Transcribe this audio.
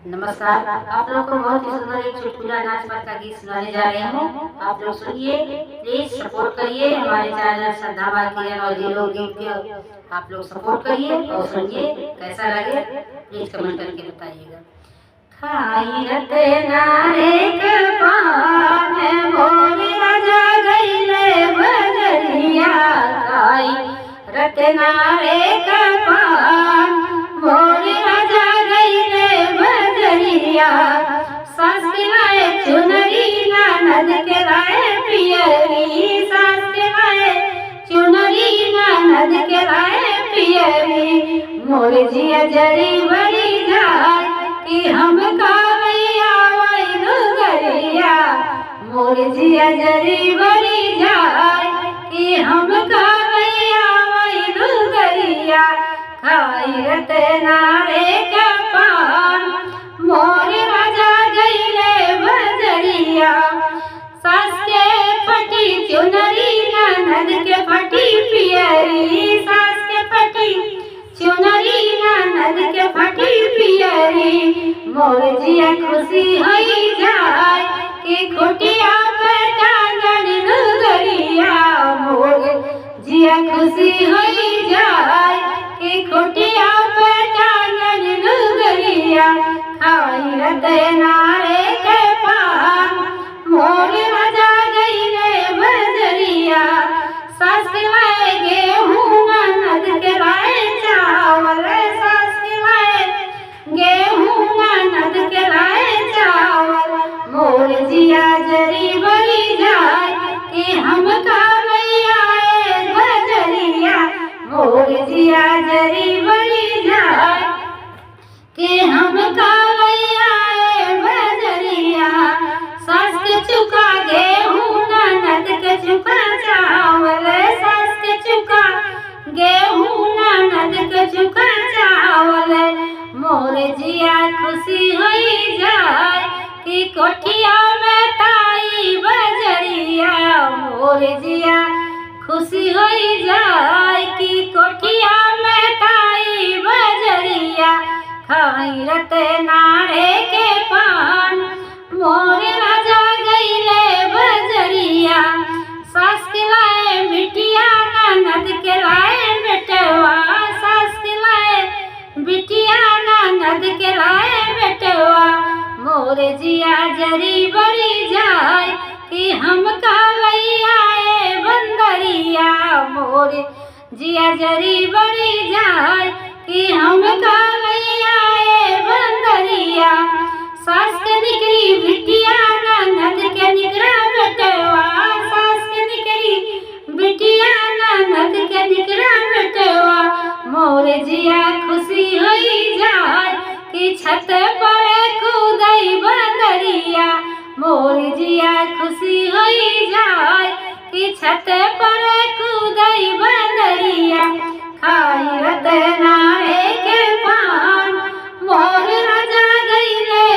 नमस्कार। आप लोग को बहुत ही सुंदर एक चुटकुला नाच पाठ का गीत सुनाने जा रहे हूँ। आप लोग सुनिए, प्लीज सपोर्ट करिए हमारे चैनल श्रद्धा बाकियन और हीरो गीत के। आप लोग सपोर्ट करिए और सुनिए, कैसा लगे प्लीज कमेंट करके बताइएगा। खाई रते नारे के पान भोले राजा गईले बजरिया। खाई रते नारे के पान भोले राजा गईले बजरिया। सास के लाए चुनरी ननद के लाए पियरी। सास के लाए चुनरी ननद के लाए पियरी। मोर जिया जरी बड़ी जाए कि हम कावैया वैनु गरिया। मोर जिया जरी बड़ी जाए कि हम कावैया वैनु गरिया। खाई रते नारे का पान मोर राजा गईले बजरिया। सास के फटी चुनरी ननद के फटी पियरी। सास के फटी चुनरी ननद के फटी पियरी। मोर जिया खुशी होई जाए कि खुटिया पे टांगन नगरिया। मोर जिया खुशी होई जाए कि खुटिया पे टांगन नगरिया। खाई रते नारे के पान मोर राजा गईले बजरिया। सास के लाए गेहूं ननद के लाए चावल। सास के लाए गेहूं ननद के लाए चावल। मोर जिया जरी बड़ी जाए कि हम कावैया बजरिया। मोर जिया जरी बड़ी जाए कि हम कावैया बजरिया। सास के चुका गेहूं ननद के चुका चावल। सास के चुका गेहूं ननद के चुका चावल। मोर जिया खुशी होई जाए कि कोठिया में ताई बजरिया। मोर जिया खुशी होई जाए कि कोठिया में ताई बजरिया। खाई रते नारे के पान मोर राजा गईले बजरिया। सास के लाए बिटिया ननद के लाए बेटवा। सास के लाए बिटिया ननद के लाए बेटवा। मोर जिया जरी बड़ी जाए कि हम कावैया बंदरिया। मोर जिया जरी बड़ी जाए कि हम कावैया बंदरिया। सास के निकरी बिटिया ननद के निकरा बेटवा। सास के निकरी बिटिया ननद के निकरा बेटवा। मोर जिया खुशी होई जाए कि छत पर कूदई बंदरिया। मोर जिया खुशी होई जाए कि छत पर कूदई बंदरिया। खाई रते नारे के पान मोर राजा गईले